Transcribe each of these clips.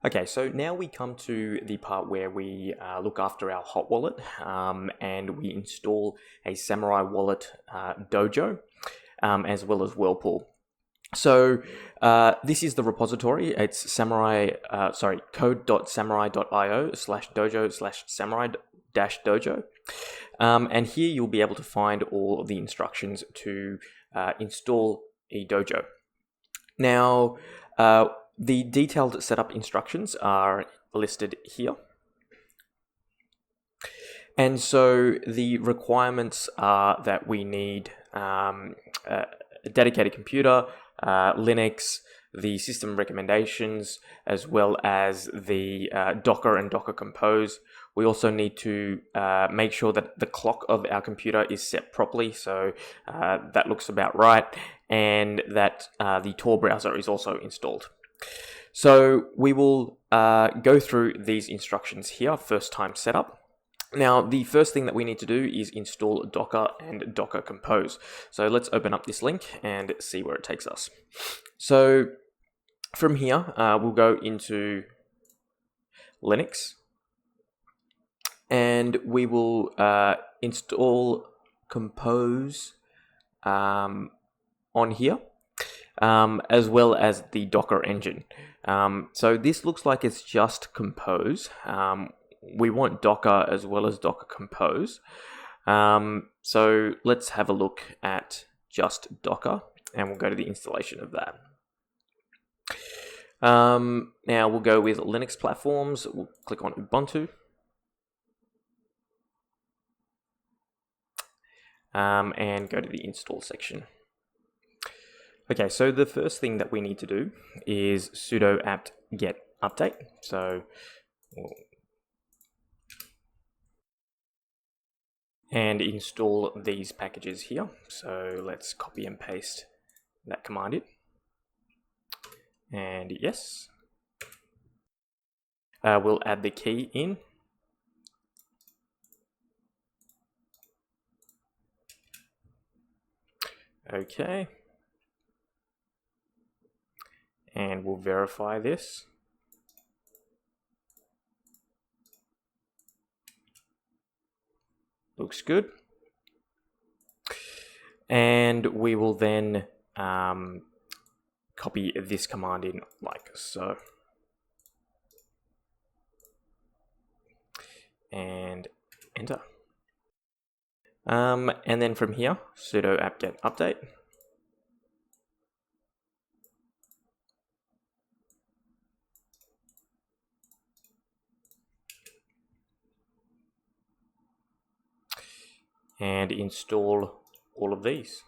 Okay, so now we come to the part where we look after our hot wallet and we install a Samourai Wallet Dojo as well as Whirlpool. So this is the repository. It's code.samourai.io/dojo/samourai-dojo. And here you'll be able to find all of the instructions to install a dojo. Now, the detailed setup instructions are listed here. And so the requirements are that we need a dedicated computer, Linux, the system recommendations, as well as the Docker and Docker Compose. We also need to make sure that the clock of our computer is set properly, so that looks about right, and that the Tor browser is also installed. So we will go through these instructions here, first time setup. Now, the first thing that we need to do is install Docker and Docker Compose. So let's open up this link and see where it takes us. So from here, we'll go into Linux and we will install Compose on here, as well as the Docker engine. So this looks like it's just Compose. We want Docker as well as Docker Compose. So let's have a look at just Docker and we'll go to the installation of that. Now we'll go with Linux platforms. We'll click on Ubuntu. And go to the install section. Okay, so the first thing that we need to do is sudo apt get update. So and install these packages here. So let's copy and paste that command in. And yes. We'll add the key in. Okay. And we'll verify this. Looks good. And we will then copy this command in like so. And enter. And then from here, sudo apt-get update. And install all of these.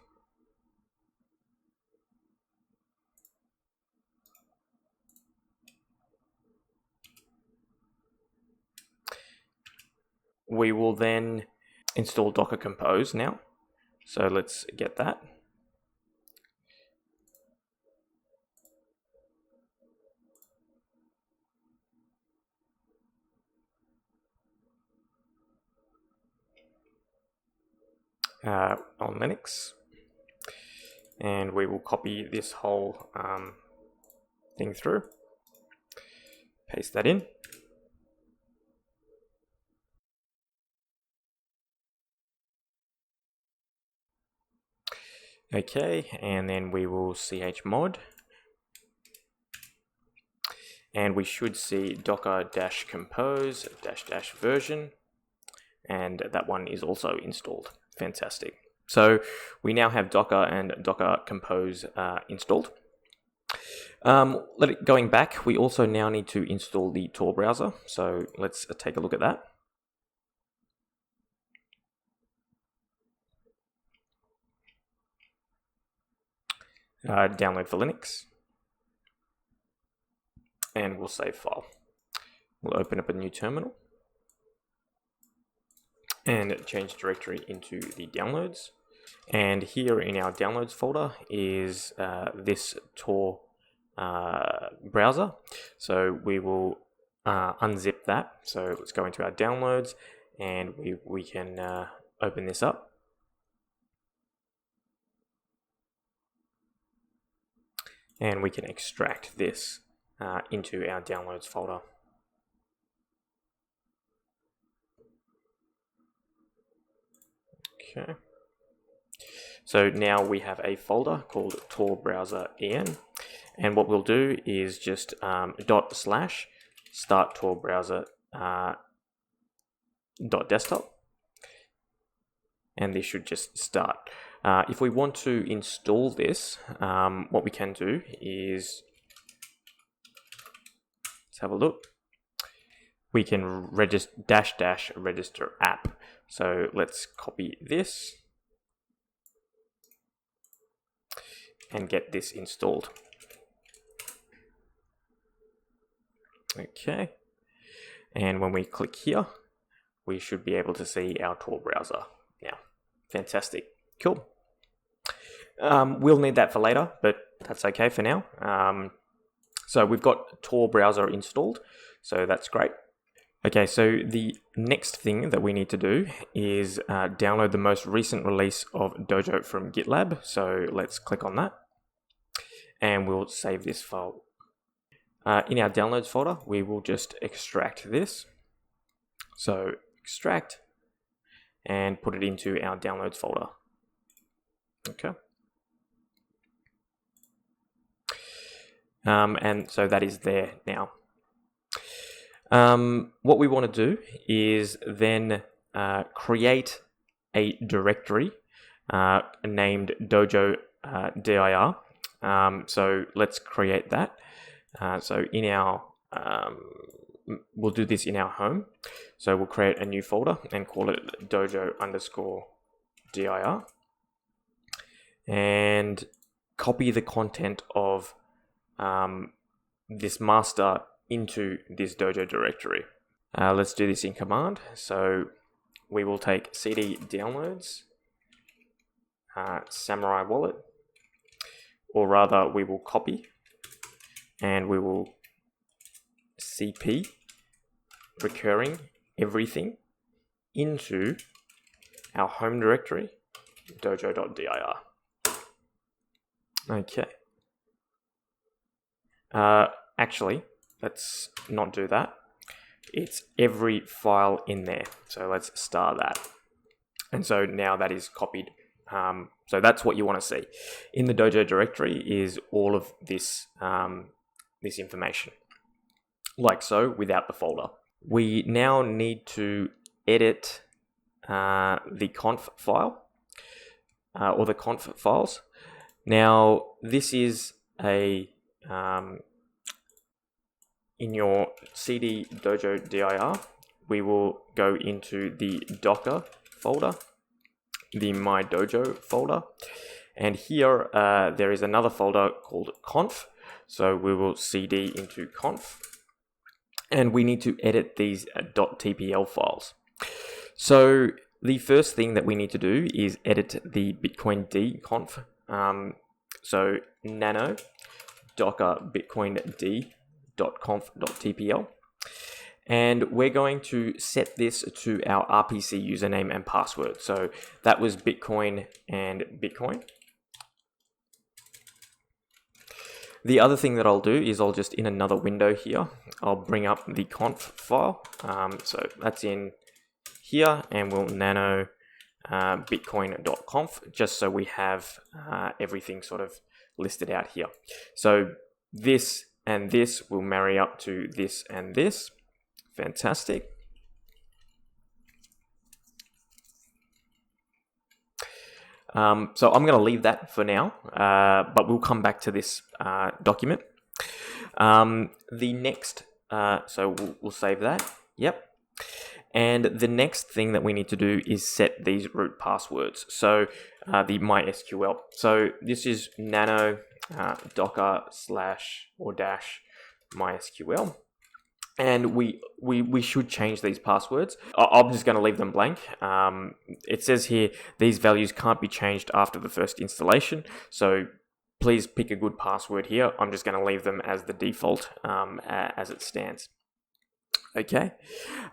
We will then install Docker Compose now. So let's get that. On Linux. And we will copy this whole thing through. Paste that in. Okay, and then we will chmod. And we should see docker-compose --version. And that one is also installed. Fantastic. So we now have Docker and Docker Compose installed. Going back, we also now need to install the Tor browser. So let's take a look at that. Download for Linux. And we'll save file. We'll open up a new terminal. And change directory into the downloads. And here in our downloads folder is this Tor browser. So we will unzip that. So let's go into our downloads and we can open this up. And we can extract this into our downloads folder. Okay. So now we have a folder called Tor browser en, and what we'll do is just / start Tor browser .desktop, and this should just start. If we want to install this, what we can do is, let's have a look. We can register -- register app. So let's copy this and get this installed. Okay. And when we click here, we should be able to see our Tor browser now. Fantastic. Cool. We'll need that for later, but that's okay for now. So we've got Tor browser installed, so that's great. Okay, so the next thing that we need to do is download the most recent release of Dojo from GitLab. So let's click on that, and we'll save this file. In our downloads folder, we will just extract this. So extract and put it into our downloads folder. Okay. And so that is there now. What we want to do is then create a directory named Dojo dir. So let's create that. So in our, we'll do this in our home. So we'll create a new folder and call it Dojo_dir, and copy the content of this master into this Dojo directory. Let's do this in command. So we will take cd downloads, Samourai Wallet, or rather we will copy and we will cp recurring everything into our home directory, dojo.dir. Okay. Actually, let's not do that. It's every file in there. So let's star that. And so now that is copied. So that's what you want to see. In the Dojo directory is all of this, this information. Like so, without the folder. We now need to edit the conf file, or the conf files. Now, this is a in your cd dojo dir, we will go into the Docker folder, the My Dojo folder, and here there is another folder called conf. So we will cd into conf, and we need to edit these .tpl files. So the first thing that we need to do is edit the Bitcoin D conf. So nano docker bitcoin d.conf.tpl, and we're going to set this to our RPC username and password. So that was Bitcoin and Bitcoin. The other thing that I'll do is I'll just, in another window here, I'll bring up the conf file. So that's in here, and we'll nano bitcoin.conf, just so we have everything sort of listed out here. So this and this will marry up to this and this. Fantastic. So I'm going to leave that for now, but we'll come back to this document. The next, so we'll save that. Yep. And the next thing that we need to do is set these root passwords. So the MySQL. So this is nano docker / MySQL. And we should change these passwords. I'm just going to leave them blank. It says here, these values can't be changed after the first installation. So please pick a good password here. I'm just going to leave them as the default as it stands. Okay.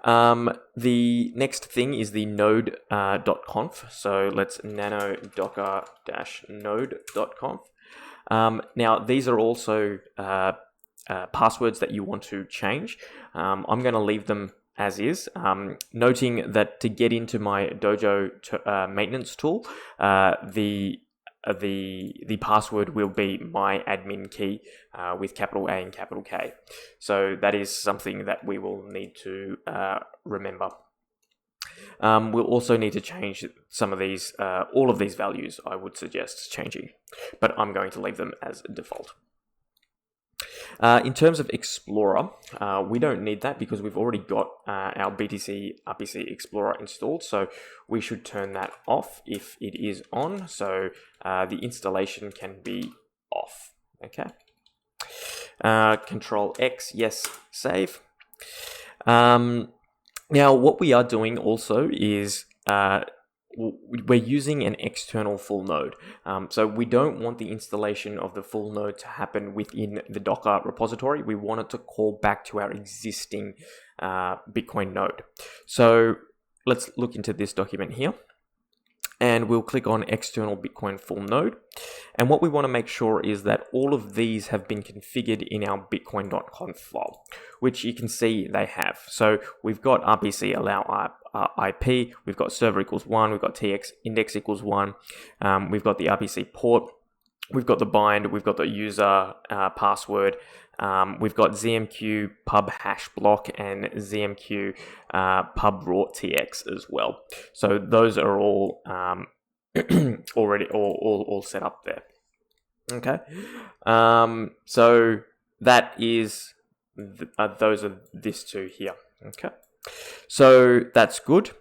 The next thing is the node.conf. So let's nano docker-node.conf. Now, these are also passwords that you want to change. I'm going to leave them as is, noting that to get into my Dojo maintenance tool, the password will be my admin key with capital A and capital K. So that is something that we will need to remember. We'll also need to change some of these, all of these values I would suggest changing, but I'm going to leave them as default. In terms of Explorer, we don't need that because we've already got our BTC RPC Explorer installed, so we should turn that off if it is on, so the installation can be off. Okay. Control X, yes, save. Now, what we are doing also is we're using an external full node. So we don't want the installation of the full node to happen within the Docker repository. We want it to call back to our existing Bitcoin node. So let's look into this document here. And we'll click on external Bitcoin full node. And what we want to make sure is that all of these have been configured in our bitcoin.conf file, which you can see they have. So we've got RPC allow IP, we've got server equals 1, we've got TX index equals 1, we've got the RPC port, we've got the bind, we've got the user password, we've got ZMQ pub hash block and ZMQ pub raw TX as well. So those are all already all set up there. Okay. So that is those are this two here. Okay. So that's good.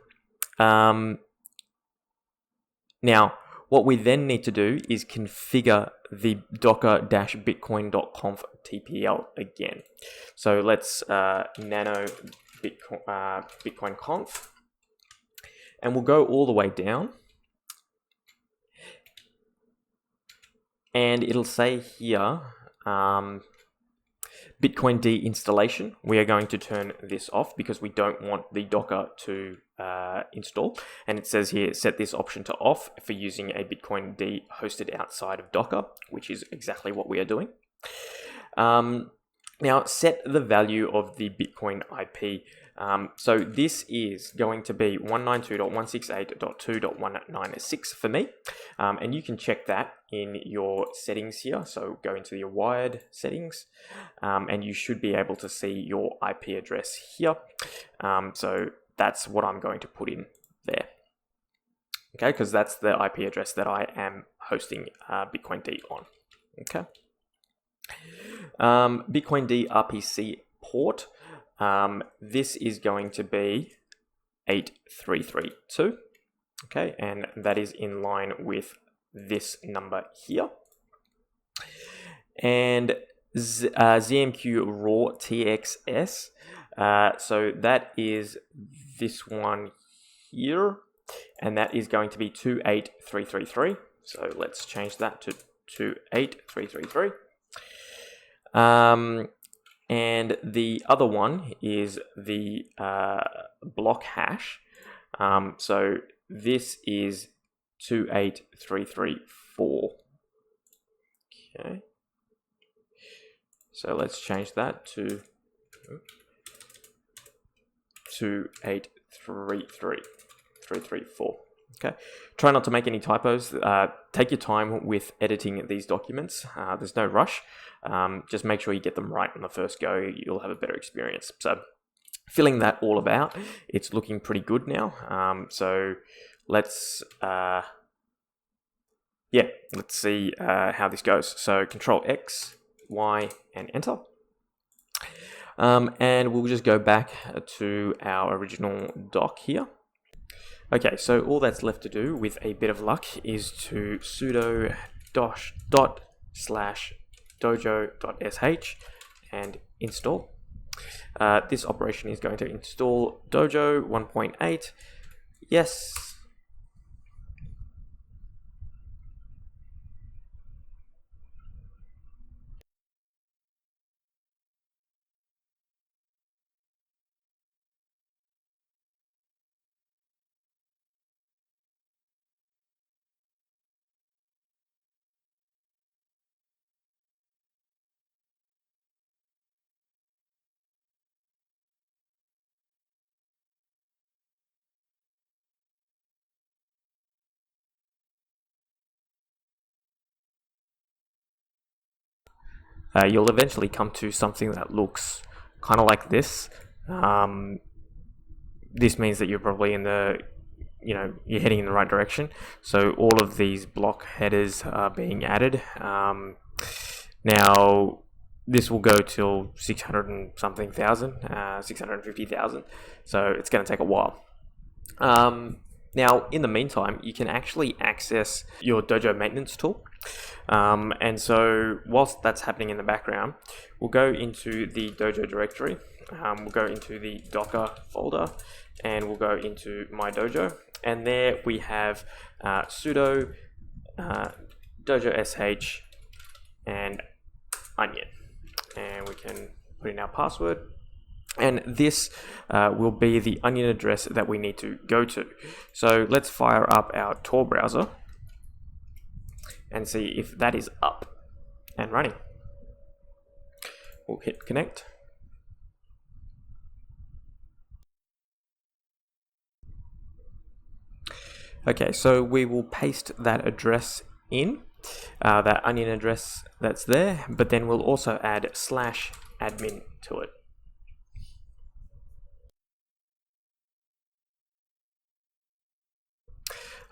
Now, what we then need to do is configure the docker-bitcoin.conf TPL again. So let's nano bitcoin conf, and we'll go all the way down. And it'll say here, Bitcoin D installation. We are going to turn this off because we don't want the Docker to install. And it says here, set this option to off for using a Bitcoin D hosted outside of Docker, which is exactly what we are doing. Now, set the value of the Bitcoin IP. So this is going to be 192.168.2.196 for me. And you can check that in your settings here. So go into your wired settings, and you should be able to see your IP address here. So that's what I'm going to put in there. Okay, because that's the IP address that I am hosting Bitcoin D on. Okay. Bitcoin D RPC port. This is going to be 8332. Okay, and that is in line with this number here. And ZMQ raw TXS. So that is this one here, and that is going to be 28333. So let's change that to 28333. And the other one is the block hash. So this is 28334. Okay. So let's change that to 2833334. Okay. Try not to make any typos. Take your time with editing these documents. There's no rush. Just make sure you get them right on the first go. You'll have a better experience. So filling that all about, it's looking pretty good now. So let's see how this goes. So Control X, Y, and Enter. And we'll just go back to our original doc here. Okay, so all that's left to do with a bit of luck is to sudo dojo.sh and install. This operation is going to install Dojo 1.8. Yes. you'll eventually come to something that looks kind of like this. This means that you're probably in the, you're heading in the right direction. So all of these block headers are being added. Now this will go till 600 and something thousand, 650,000. So it's going to take a while. Now, in the meantime, you can actually access your Dojo maintenance tool. And so whilst that's happening in the background, we'll go into the Dojo directory. We'll go into the Docker folder, and we'll go into My Dojo. And there we have sudo dojo sh and onion. And we can put in our password. And this will be the onion address that we need to go to. So let's fire up our Tor browser and see if that is up and running. We'll hit connect. Okay, so we will paste that address in, that onion address that's there, but then we'll also add /admin to it.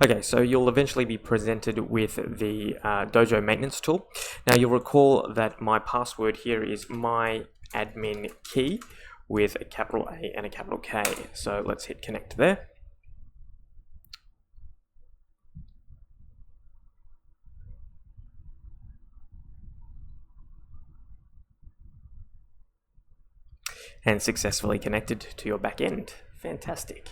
Okay, so you'll eventually be presented with the Dojo maintenance tool. Now you'll recall that my password here is my admin key with a capital A and a capital K. So let's hit connect there. And successfully connected to your back end. Fantastic.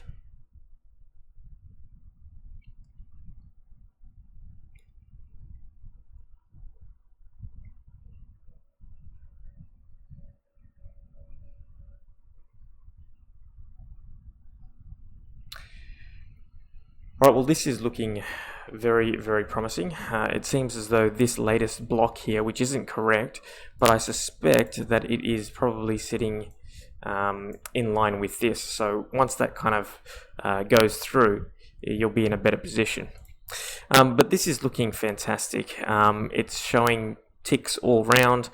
All right, well, this is looking very, very promising. It seems as though this latest block here, which isn't correct, but I suspect that it is probably sitting in line with this. So once that kind of goes through, you'll be in a better position. But this is looking fantastic. It's showing ticks all round,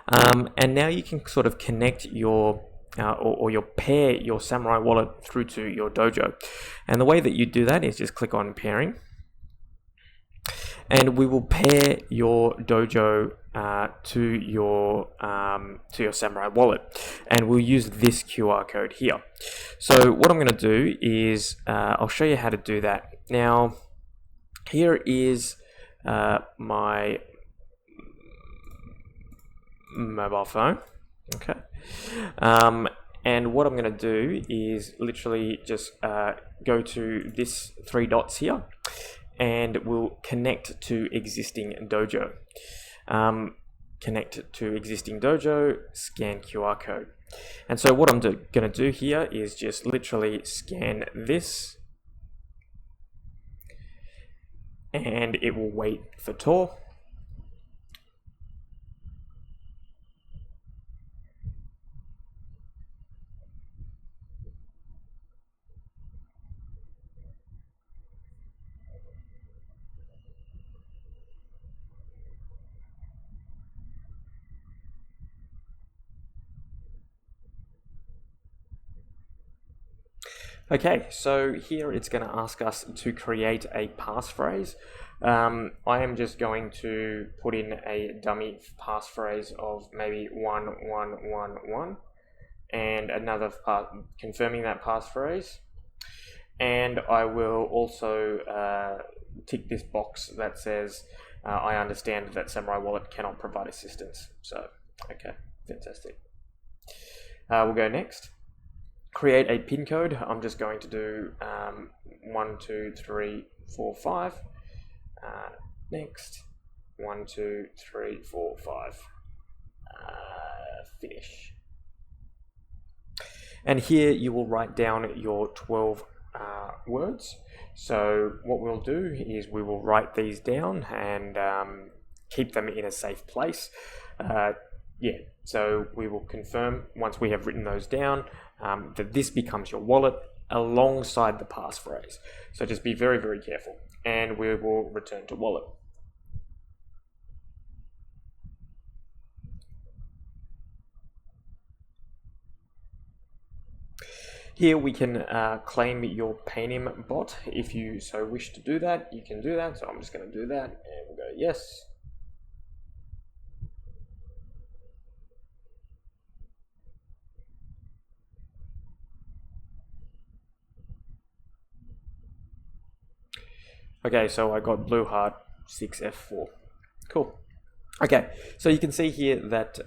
and now you can sort of connect your or you'll pair your Samourai Wallet through to your Dojo. And the way that you do that is just click on pairing, and we will pair your Dojo to your Samourai Wallet, and we'll use this QR code here. So what I'm going to do is I'll show you how to do that. Now here is my mobile phone. Okay. And what I'm going to do is literally just go to this 3 dots here, and we'll connect to existing Dojo. Connect to existing Dojo, scan QR code. And so what I'm going to do here is just literally scan this, and it will wait for Tor. Okay, so here it's going to ask us to create a passphrase. I am just going to put in a dummy passphrase of maybe 1111 and another part confirming that passphrase. And I will also tick this box that says I understand that Samourai Wallet cannot provide assistance. So, okay, fantastic. We'll go next. Create a pin code. I'm just going to do 1 2 3 4 5. Next, 1 2 3 4 5. Finish. And here you will write down your 12 words. So what we'll do is we will write these down and keep them in a safe place. Yeah, so we will confirm once we have written those down that this becomes your wallet alongside the passphrase. So just be very, very careful, and we will return to wallet. Here we can claim your Paynim bot. If you so wish to do that, you can do that. So I'm just going to do that and we'll go yes. Okay, so I got blue heart 6F4. Cool. Okay, so you can see here that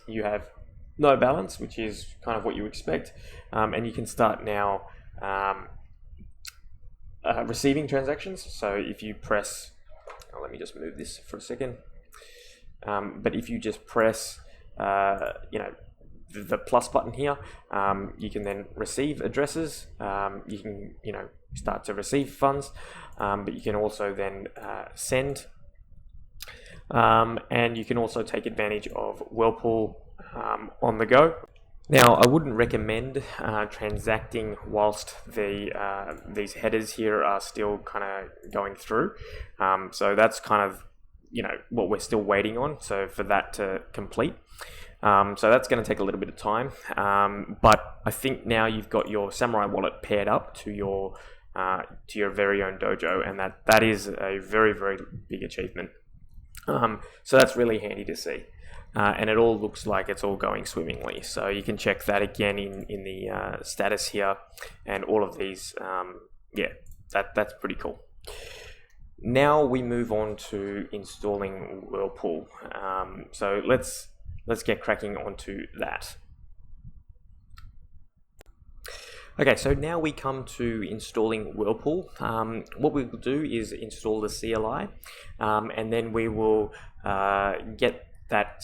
you have no balance, which is kind of what you expect, and you can start now receiving transactions. So if you press, let me just move this for a second, but if you just press, the plus button here, you can then receive addresses. You can, start to receive funds, but you can also then send. And you can also take advantage of Whirlpool on the go. Now, I wouldn't recommend transacting whilst these headers here are still kind of going through. So that's kind of what we're still waiting on. So for that to complete. So that's going to take a little bit of time. But I think now you've got your Samourai Wallet paired up to your very own dojo, and that is a very, very big achievement. So that's really handy to see, and it all looks like it's all going swimmingly. So you can check that again in the status here, and all of these. That's pretty cool. Now we move on to installing Whirlpool. So let's get cracking onto that. Okay, so now we come to installing Whirlpool. What we will do is install the CLI, and then we will get that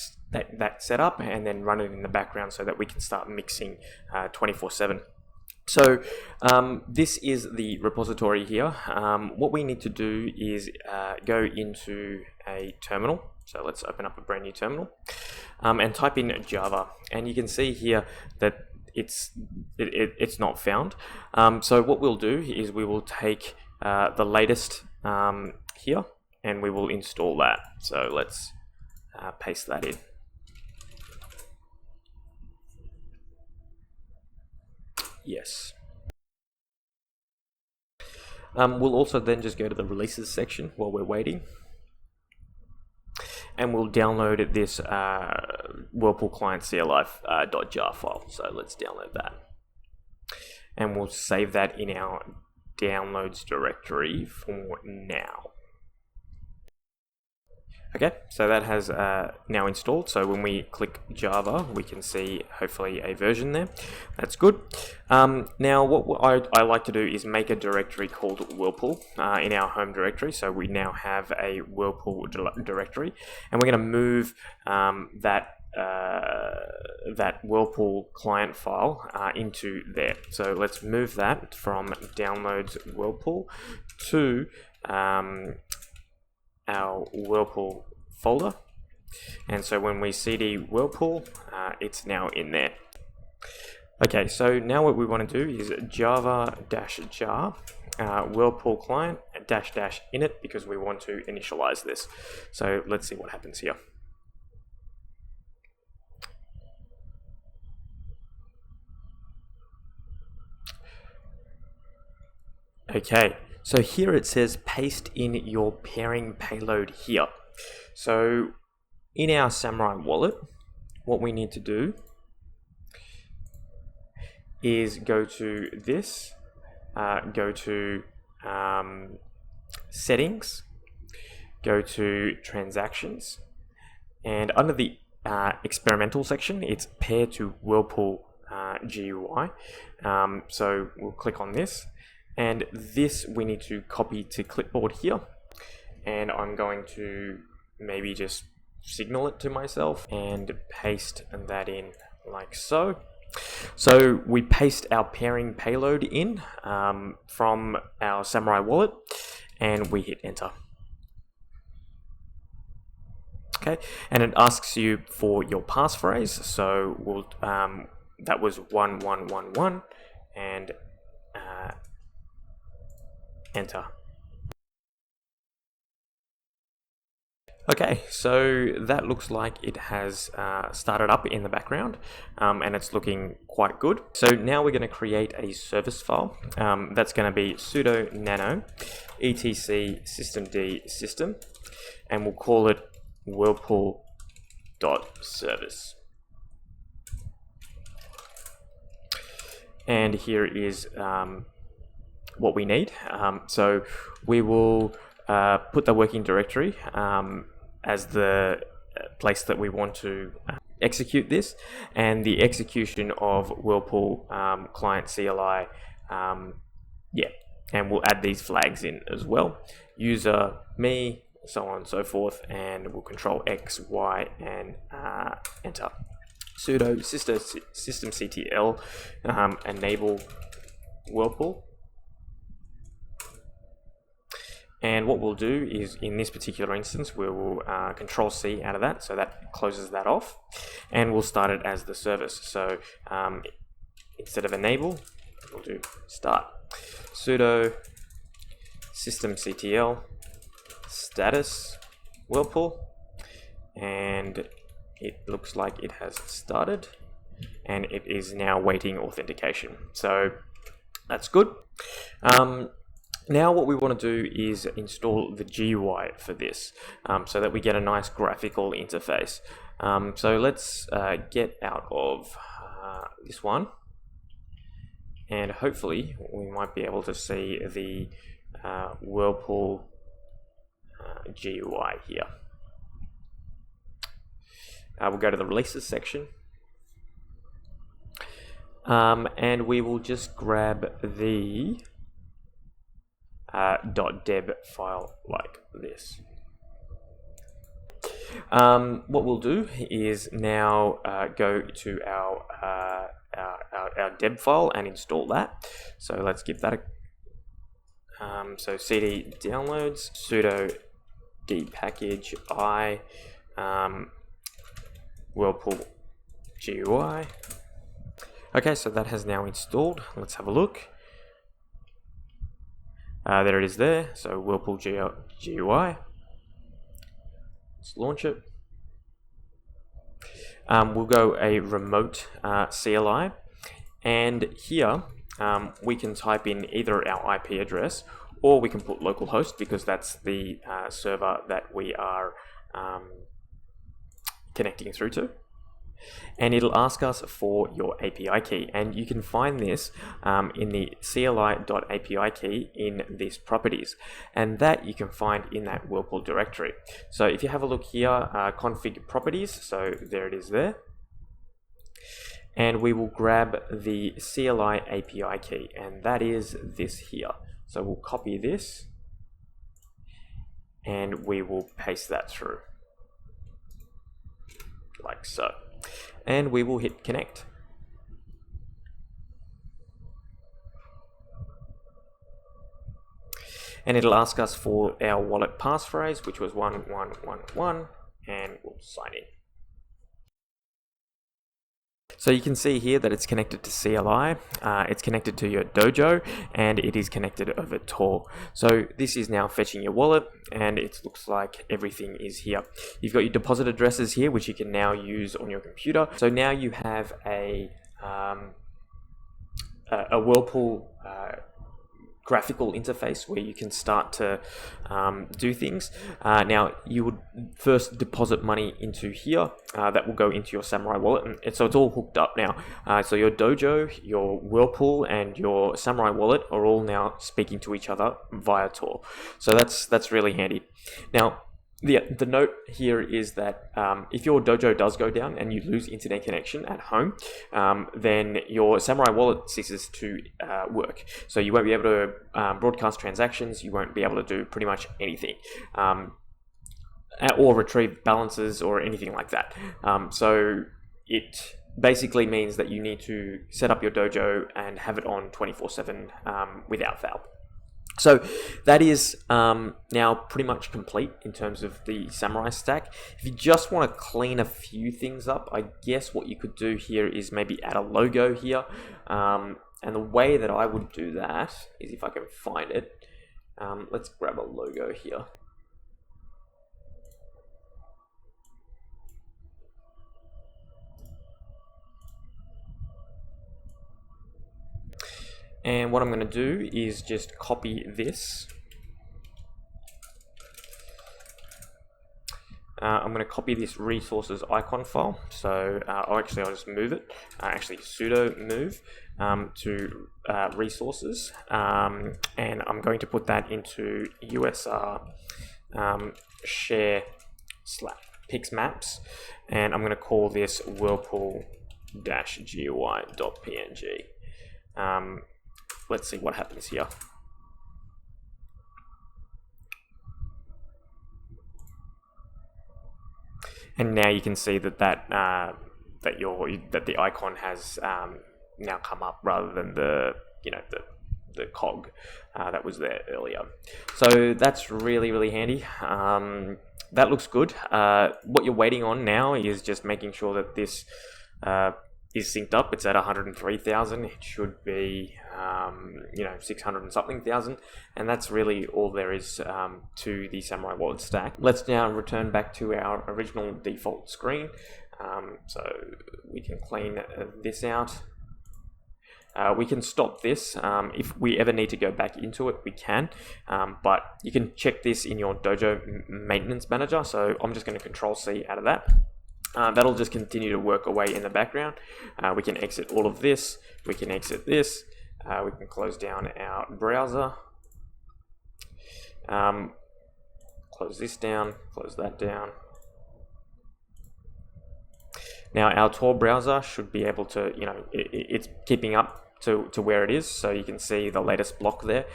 set up and then run it in the background so that we can start mixing 24/7. So this is the repository here. What we need to do is go into a terminal. So let's open up a brand new terminal and type in Java, and you can see here that it's not found. So what we'll do is we will take the latest here and we will install that. So let's paste that in. Yes. We'll also then just go to the releases section while we're waiting, and we'll download this Whirlpool client CLI.jar file. So let's download that, and we'll save that in our downloads directory for now. Okay, so that has now installed. So when we click Java, we can see hopefully a version there. That's good. Now what I like to do is make a directory called Whirlpool in our home directory. So we now have a Whirlpool directory, and we're going to move that Whirlpool client file into there. So let's move that from downloads Whirlpool to our Whirlpool folder, and so when we cd Whirlpool, it's now in there. Okay, so now what we want to do is java-jar Whirlpool client --init, because we want to initialize this. So let's see what happens here. Okay, so here it says paste in your pairing payload here. So in our Samourai Wallet, what we need to do is go to this, go to settings, go to transactions, and under the experimental section, it's pair to whirlpool-gui. So we'll click on this. And this we need to copy to clipboard here, and I'm going to maybe just signal it to myself and paste that in like so. So we paste our pairing payload in from our Samourai Wallet, and we hit enter. Okay, and it asks you for your passphrase. So we'll that was 1111 and enter. Okay, so that looks like it has started up in the background, and it's looking quite good. So now we're going to create a service file that's going to be sudo nano etc systemd system, and we'll call it whirlpool.service. And here is what we need. So we will put the working directory as the place that we want to execute this, and the execution of Whirlpool client CLI, and we'll add these flags in as well. User, me, so on and so forth, and we'll control X, Y, and enter. Sudo systemctl enable Whirlpool. And what we'll do is, in this particular instance, we will control C out of that, so that closes that off, and we'll start it as the service. So instead of enable, we'll do start. Sudo systemctl status whirlpool, and it looks like it has started, and it is now waiting authentication. So that's good. Now what we want to do is install the GUI for this, so that we get a nice graphical interface. So let's get out of this one, and hopefully we might be able to see the Whirlpool GUI here. We'll go to the releases section, and we will just grab the .deb file like this. What we'll do is now go to our deb file and install that. So let's give that a so cd downloads sudo d package I whirlpool GUI. Okay, so that has now installed. Let's have a look. There it is there, so Whirlpool GUI. Let's launch it. We'll go a remote CLI, and here we can type in either our IP address, or we can put localhost, because that's the server that we are connecting through to. And it'll ask us for your API key, and you can find this in the CLI.API key in this properties, and that you can find in that Whirlpool directory. So if you have a look here, config properties, so there it is there, and we will grab the CLI API key, and that is this here. So we'll copy this and we will paste that through like so, and we will hit connect. And it'll ask us for our wallet passphrase, which was 1111, and we'll sign in. So you can see here that it's connected to CLI, it's connected to your Dojo, and it is connected over Tor. So this is now fetching your wallet, and it looks like everything is here. You've got your deposit addresses here, which you can now use on your computer. So now you have a Whirlpool graphical interface where you can start to do things. Now you would first deposit money into here, that will go into your Samourai Wallet, and so it's all hooked up now. So your Dojo, your Whirlpool, and your Samourai Wallet are all now speaking to each other via Tor. So that's really handy. Now the note here is that if your Dojo does go down and you lose internet connection at home, then your Samourai Wallet ceases to work. So you won't be able to broadcast transactions, you won't be able to do pretty much anything, or retrieve balances or anything like that. So it basically means that you need to set up your Dojo and have it on 24/7 without fail. So that is now pretty much complete in terms of the Samourai stack. If you just want to clean a few things up, I guess what you could do here is maybe add a logo here. And the way that I would do that is, if I can find it, let's grab a logo here. And what I'm going to do is just copy this. I'm going to copy this resources icon file. So I'll just move it. Actually, sudo move to resources, and I'm going to put that into USR share /pix maps, and I'm going to call this whirlpool-gui.png. Let's see what happens here. And now you can see that that the icon has now come up rather than the cog that was there earlier. So that's really handy. That looks good. What you're waiting on now is just making sure that this is synced up. It's at 103,000. It should be 600 and something thousand, and that's really all there is to the Samourai Wallet stack. Let's now return back to our original default screen. So we can clean this out. We can stop this. If we ever need to go back into it, we can, but you can check this in your Dojo maintenance manager. So I'm just going to Control-C out of that. That'll just continue to work away in the background. We can exit all of this. We can exit this. We can close down our browser. Close this down. Close that down. Now our Tor browser should be able to, it's keeping up to where it is. So you can see the latest block there.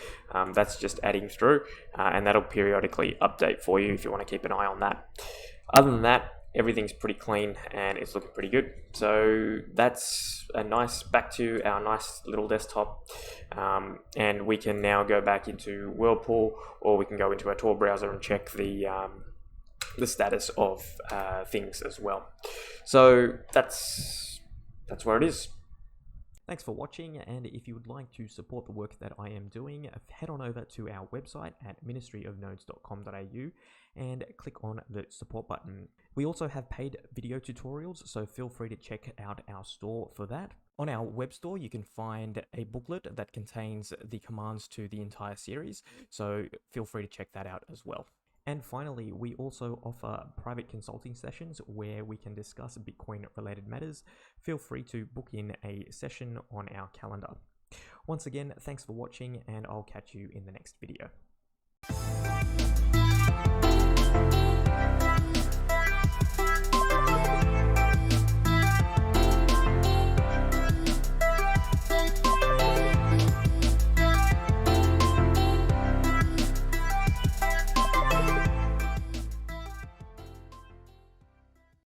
That's just adding through, and that'll periodically update for you if you want to keep an eye on that. Other than that, everything's pretty clean and it's looking pretty good. So that's back to our nice little desktop, and we can now go back into Whirlpool, or we can go into our Tor browser and check the status of things as well. So that's where it is. Thanks for watching, and if you would like to support the work that I am doing, head on over to our website at ministryofnodes.com.au and click on the support button. We also have paid video tutorials, so feel free to check out our store for that. On our web store, you can find a booklet that contains the commands to the entire series, so feel free to check that out as well. And finally, we also offer private consulting sessions where we can discuss Bitcoin related matters. Feel free to book in a session on our calendar. Once again, thanks for watching, and I'll catch you in the next video.